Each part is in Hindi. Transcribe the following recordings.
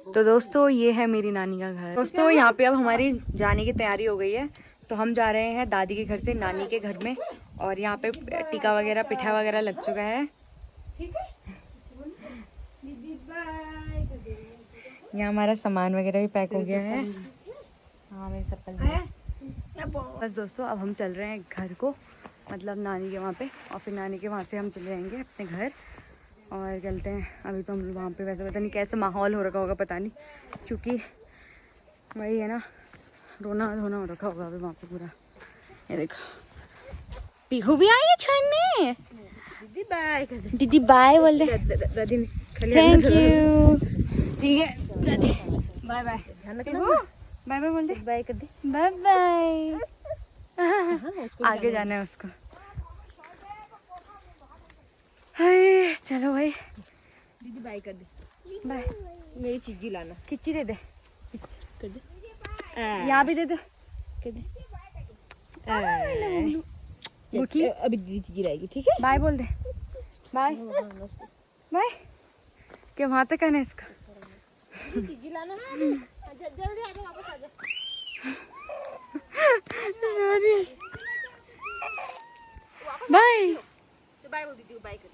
तो दोस्तों ये है मेरी नानी का घर। दोस्तों यहाँ पे अब हमारी जाने की तैयारी हो गई है, तो हम जा रहे हैं दादी के घर से नानी के घर में। और यहाँ पे टीका वगैरह पिठा वगैरह लग चुका है। यहाँ हमारा सामान वगैरह भी पैक हो गया है। हाँ मेरी चप्पल। बस दोस्तों अब हम चल रहे हैं घर को, मतलब नानी के वहाँ पे, और फिर नानी के वहाँ से हम चले जाएंगे अपने घर और चलते हैं। अभी तो हम वहाँ पे वैसे पता नहीं कैसा माहौल हो रखा होगा, पता नहीं, क्योंकि वही है ना, रोना धोना हो रखा होगा अभी वहाँ पे पूरा। ये देखो पीहू भी आई है छोड़ने। दीदी बाय कर दे, दीदी बाय बोल दे। दादी ने थैंक यू। ठीक है दादी bye bye. Pihu bye bye बोल दे, बाय कर दे, बाय बाय। आगे जाना है उसको। हाय चलो भाई, दीदी बाय कर दे, बाय। मेरी चीजी लाना, खिच्ची दे दे, कर दे, यहाँ भी दे दे, कर दे। बुकी अभी दीदी चीजी लाएगी, ठीक है। बाय बोल दे, बाय बाय। क्या वहाँ तक आना है इसका? चीजी लाना है, जल्दी आ जा, वापस आ जा। बाय बाय बोल दीदी, बाय कर।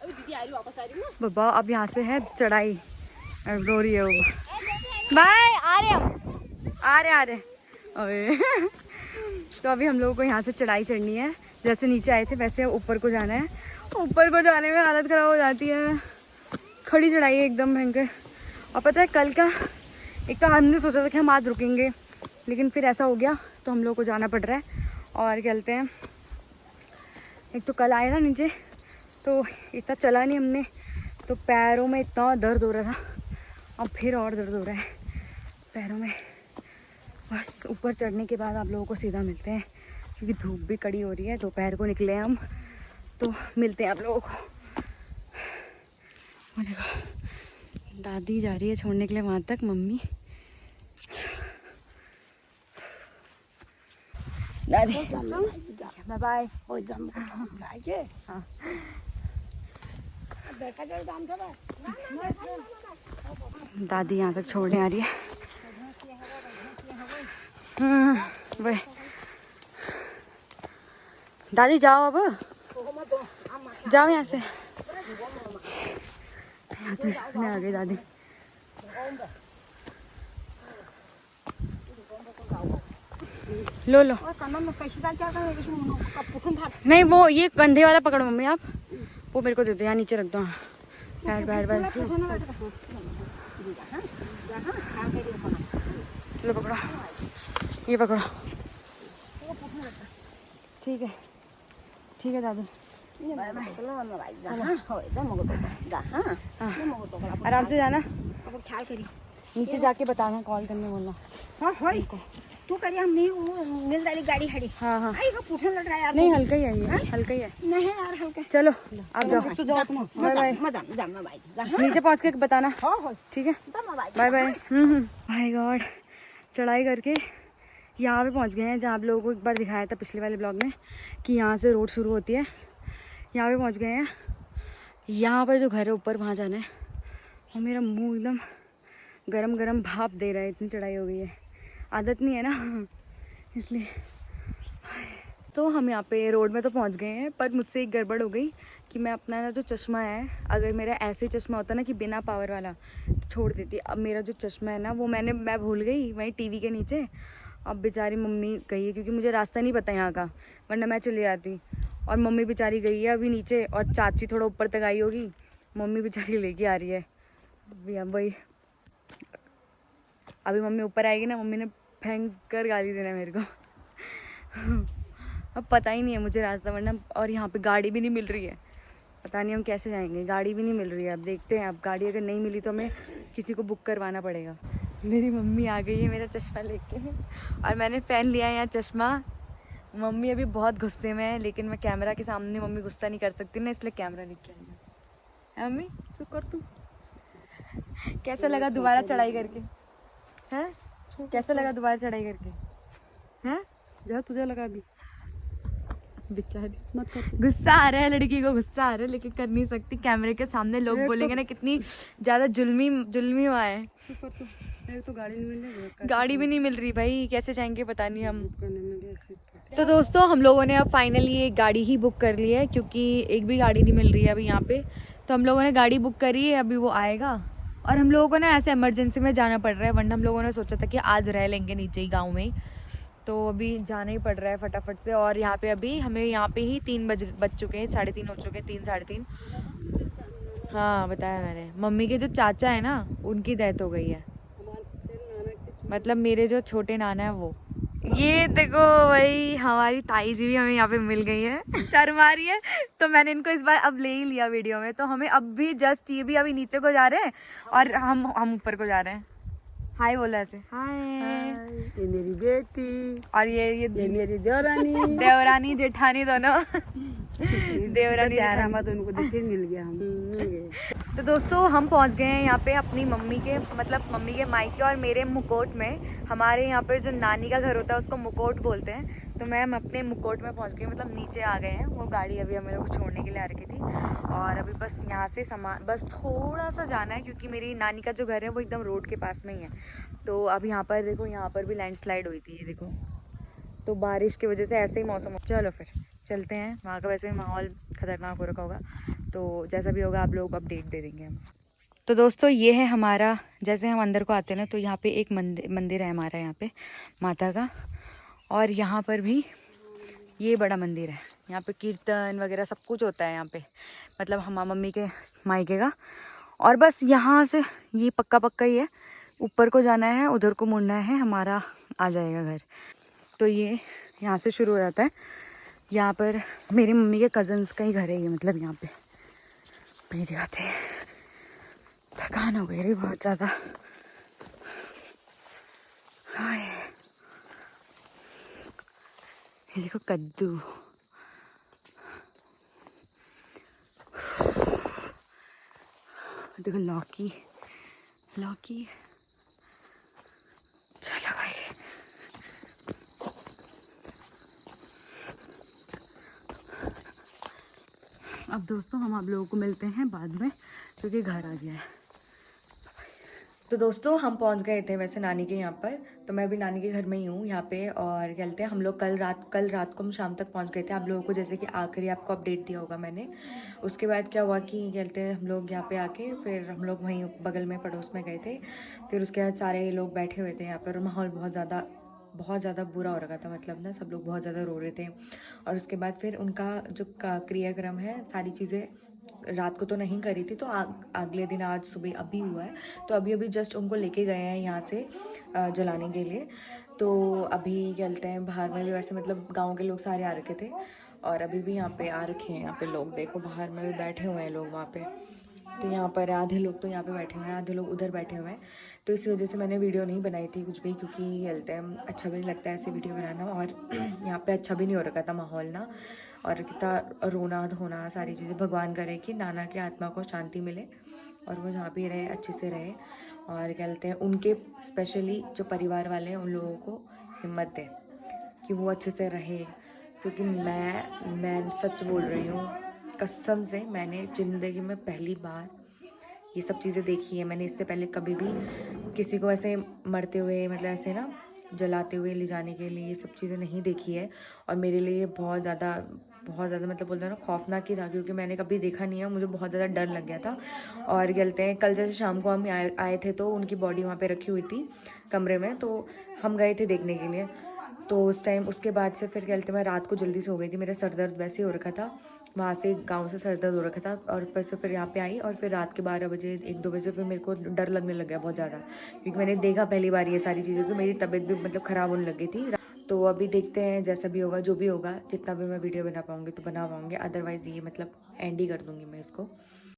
अभी दीदी आई, वापस आ रही है। बाबा अब यहाँ से है चढ़ाई, अब रो रही है वो। बाय आ रहे हम, आ रहे अबे तो अभी हम लोगों को यहाँ से चढ़ाई चढ़नी है। जैसे नीचे आए थे वैसे ऊपर को जाना है। ऊपर को जाने में हालत ख़राब हो जाती है, खड़ी चढ़ाई है एकदम भयंकर। और पता है कल का, एक तो हमने सोचा था कि हम आज रुकेंगे, लेकिन फिर ऐसा हो गया तो हम लोग को जाना पड़ रहा है। और कहते हैं एक तो कल आए ना नीचे तो इतना चला नहीं हमने, तो पैरों में इतना दर्द हो रहा था, अब फिर और दर्द हो रहा है पैरों में। बस ऊपर चढ़ने के बाद आप लोगों को सीधा मिलते हैं, क्योंकि धूप भी कड़ी हो रही है। दोपहर को निकले हम, तो मिलते हैं आप लोगों को। वो देखो दादी जा रही है छोड़ने के लिए वहाँ तक, मम्मी दादी बाय बाय। दादी यहाँ तक छोड़ने आ रही है। वही दादी जाओ, अब जाओ यहाँ से। यहाँ तो छोड़ने आ गई दादी। लो लो, नहीं वो ये कंधे वाला पकड़ो मम्मी आप, वो मेरे को दे दो, यहाँ नीचे रख दो। बैठ बैठ बैठ, लो पकड़ो, ये पकड़ो। ठीक है ठीक है दादी, आराम से जाना, ख्याल करी। नीचे जाके बताना, कॉल करने बोलना। हाँ तू करिए, हम नहीं मिल जाएगी गाड़ी खड़ी। हाँ हाँ आई का पूछने लग रहा है यार। नहीं हल्का ही है ये, हल्का ही है। नहीं यार हल्का। चलो आप जाओ, बाय बाय। नीचे पहुँच के बताना, ठीक है, बाय बाय। माय गॉड, चढ़ाई करके यहाँ पे पहुँच गए हैं जहाँ आप लोगों को एक बार दिखाया था पिछले वाले ब्लॉग में कि यहाँ से रोड शुरू होती है। यहाँ पे पहुँच गए हैं, यहाँ पर जो घर है ऊपर वहाँ जाना है। और मेरा मुंह एकदम गरम गरम भाप दे रहा है, इतनी चढ़ाई हो गई है, आदत नहीं है ना इसलिए। तो हम यहाँ पे रोड में तो पहुँच गए हैं, पर मुझसे एक गड़बड़ हो गई कि मैं अपना ना जो चश्मा है, अगर मेरा ऐसे चश्मा होता ना कि बिना पावर वाला, तो छोड़ देती। अब मेरा जो चश्मा है ना वो मैं भूल गई वहीं टीवी के नीचे। अब बेचारी मम्मी गई है, क्योंकि मुझे रास्ता नहीं पता यहाँ का, वरना मैं चली जाती। और मम्मी बेचारी गई है अभी नीचे, और चाची थोड़ा ऊपर तक आई होगी, मम्मी बेचारी लेके आ रही है वही। अभी मम्मी ऊपर आएगी ना, मम्मी ने भयंकर गाली देना मेरे को अब पता ही नहीं है मुझे रास्ता, वरना। और यहाँ पे गाड़ी भी नहीं मिल रही है, पता नहीं हम कैसे जाएंगे, गाड़ी भी नहीं मिल रही है। अब देखते हैं, अब गाड़ी अगर नहीं मिली तो हमें किसी को बुक करवाना पड़ेगा। मेरी मम्मी आ गई है मेरा चश्मा लेके, और मैंने पहन लिया है यहाँ चश्मा। मम्मी अभी बहुत गुस्से में है, लेकिन मैं कैमरा के सामने मम्मी गुस्सा नहीं कर सकती ना, इसलिए कैमरा लेके आई है। मम्मी तू कर, तू कैसा लगा दोबारा चढ़ाई करके? हैं कैसा लगा दोबारा चढ़ाई करके? हैं जो तुझे लगा भी बेचारी मत कर। गुस्सा आ रहा है, लड़की को गुस्सा आ रहा है, लेकिन कर नहीं सकती। कैमरे के सामने लोग बोलेंगे ना कितनी ज्यादा जुल्मी हुआ है। एक तो गाड़ी नहीं मिल रही, गाड़ी भी नहीं मिल रही भाई, कैसे जाएंगे पता नहीं हम। तो दोस्तों हम लोगों ने अब फाइनली एक गाड़ी ही बुक कर ली है, क्योंकि एक भी गाड़ी नहीं मिल रही है अभी यहाँ पे। तो हम लोगों ने गाड़ी बुक करी है, अभी वो आएगा। और हम लोगों को ना ऐसे इमरजेंसी में जाना पड़ रहा है, वरना हम लोगों ने सोचा था कि आज रह लेंगे नीचे ही गाँव में ही। तो अभी जाना ही पड़ रहा है फटाफट से। और यहाँ पे अभी हमें यहाँ पे ही 3 बज चुके हैं, 3:30 हो चुके हैं, 3 साढ़े 3। हाँ बताया मैंने। मम्मी के जो चाचा है ना उनकी डेथ हो गई है, मतलब मेरे जो छोटे नाना है वो। ये देखो भाई हमारी ताई जी भी हमें यहाँ पे मिल गई है, शर्म आ रही है। तो मैंने इनको इस बार अब ले ही लिया वीडियो में। तो हमें अब भी जस्ट ये भी अभी नीचे को जा रहे हैं और हम ऊपर को जा रहे हैं। हाय बोला ऐसे, हाय। ये मेरी बेटी और ये मेरी देवरानी देवरानी जेठानी दोनों। देवरानी मत उनको देखिए, मिल गया, हम मिल गए। तो दोस्तों हम पहुंच गए हैं यहाँ पे अपनी मम्मी के, मतलब मम्मी के मायके और मेरे मुकोट में। हमारे यहाँ पे जो नानी का घर होता है उसको मुकोट बोलते हैं। तो मैं अपने मुकोट में पहुंच गई, मतलब नीचे आ गए हैं। वो गाड़ी अभी हमें लोग छोड़ने के लिए आ रखी थी। और अभी बस यहाँ से सामान बस थोड़ा सा जाना है, क्योंकि मेरी नानी का जो घर है वो एकदम रोड के पास में ही है। तो अब यहाँ पर देखो, यहाँ पर भी लैंडस्लाइड हुई थी, ये देखो। तो बारिश की वजह से ऐसे ही मौसम। चलो फिर चलते हैं। वहाँ का वैसे माहौल खतरनाक हो रखा होगा, तो जैसा भी होगा आप लोगों को अपडेट दे देंगे हम। तो दोस्तों ये है हमारा, जैसे हम अंदर को आते हैं ना, तो यहाँ पे एक मंदिर है हमारा यहाँ पे माता का। और यहाँ पर भी ये बड़ा मंदिर है, यहाँ पे कीर्तन वगैरह सब कुछ होता है यहाँ पे, मतलब हमारी मम्मी के मायके का। और बस यहाँ से ये पक्का ही है, ऊपर को जाना है, उधर को मुड़ना है, हमारा आ जाएगा घर। तो ये यहाँ से शुरू हो जाता है। यहाँ पर मेरी मम्मी के कज़न्स का ही घर है ये, मतलब यहाँ पे भी दिखाते हैं। थकान हो गई रही बहुत ज़्यादा। हाय ये देखो कद्दू, देखो लौकी। चलो भाई अब दोस्तों हम आप लोगों को मिलते हैं बाद में, क्योंकि घर आ गया है। तो दोस्तों हम पहुंच गए थे वैसे नानी के यहाँ पर। तो मैं भी नानी के घर में ही हूँ यहाँ पे। और कहते हैं हम लोग कल रात को हम शाम तक पहुंच गए थे। आप लोगों को जैसे कि आखिरी आपको अपडेट दिया होगा मैंने। उसके बाद क्या हुआ कि कहते हैं हम लोग यहाँ पे आके फिर हम लोग वहीं बगल में पड़ोस में गए थे। फिर उसके बाद सारे लोग बैठे हुए थे यहाँ पर। माहौल बहुत ज़्यादा बुरा हो रखा था, मतलब ना सब लोग बहुत ज़्यादा रो रहे थे। और उसके बाद फिर उनका जो क्रियाक्रम है, सारी चीज़ें रात को तो नहीं करी थी, तो अगले दिन आज सुबह अभी हुआ है। तो अभी जस्ट उनको लेके गए हैं यहाँ से जलाने के लिए। तो अभी कहते हैं बाहर में भी वैसे मतलब गांव के लोग सारे आ रखे थे, और अभी भी यहाँ पे आ रखे हैं। यहाँ पे लोग देखो बाहर में भी बैठे हुए हैं लोग वहाँ पे। तो यहाँ पर आधे लोग तो यहाँ पे बैठे हुए हैं, आधे लोग उधर बैठे हुए हैं। तो इस वजह से मैंने वीडियो नहीं बनाई थी कुछ भी, क्योंकि कहते हैं अच्छा भी नहीं लगता ऐसे वीडियो बनाना। और यहाँ पे अच्छा भी नहीं हो रखा था माहौल ना, और कितना रोना धोना सारी चीज़ें। भगवान करे कि नाना की आत्मा को शांति मिले और वो जहाँ भी रहे अच्छे से रहे। और कहते हैं उनके स्पेशली जो परिवार वाले हैं उन लोगों को हिम्मत दें कि वो अच्छे से रहे। क्योंकि मैं सच बोल रही हूँ, कसम से मैंने ज़िंदगी में पहली बार ये सब चीज़ें देखी है। मैंने इससे पहले कभी भी किसी को ऐसे मरते हुए, मतलब ऐसे ना जलाते हुए ले जाने के लिए ये सब चीज़ें नहीं देखी है। और मेरे लिए बहुत ज़्यादा मतलब बोलते हैं ना खौफनाक ही था, क्योंकि मैंने कभी देखा नहीं है। मुझे बहुत ज़्यादा डर लग गया था। और कहते हैं कल जैसे शाम को हम आए थे, तो उनकी बॉडी वहाँ पे रखी हुई थी कमरे में, तो हम गए थे देखने के लिए। तो उस टाइम उसके बाद से फिर कहते मैं रात को जल्दी सो गई थी। मेरा सर दर्द वैसे ही हो रखा था, वहाँ से गांव से सर दर्द हो रखा था। और ऊपर से फिर यहाँ पे आई, और फिर रात के 12 बजे 1-2 बजे फिर मेरे को डर लगने लग गया बहुत ज़्यादा, क्योंकि मैंने देखा पहली बार ये सारी चीज़ें। तो मेरी तबीयत भी मतलब ख़राब होने लग गई थी। तो अभी देखते हैं जैसा भी होगा, जो भी होगा, जितना भी मैं वीडियो बना पाऊँगी तो बना पाऊँगी, अदरवाइज़ ये मतलब एंड ही कर दूँगी मैं इसको।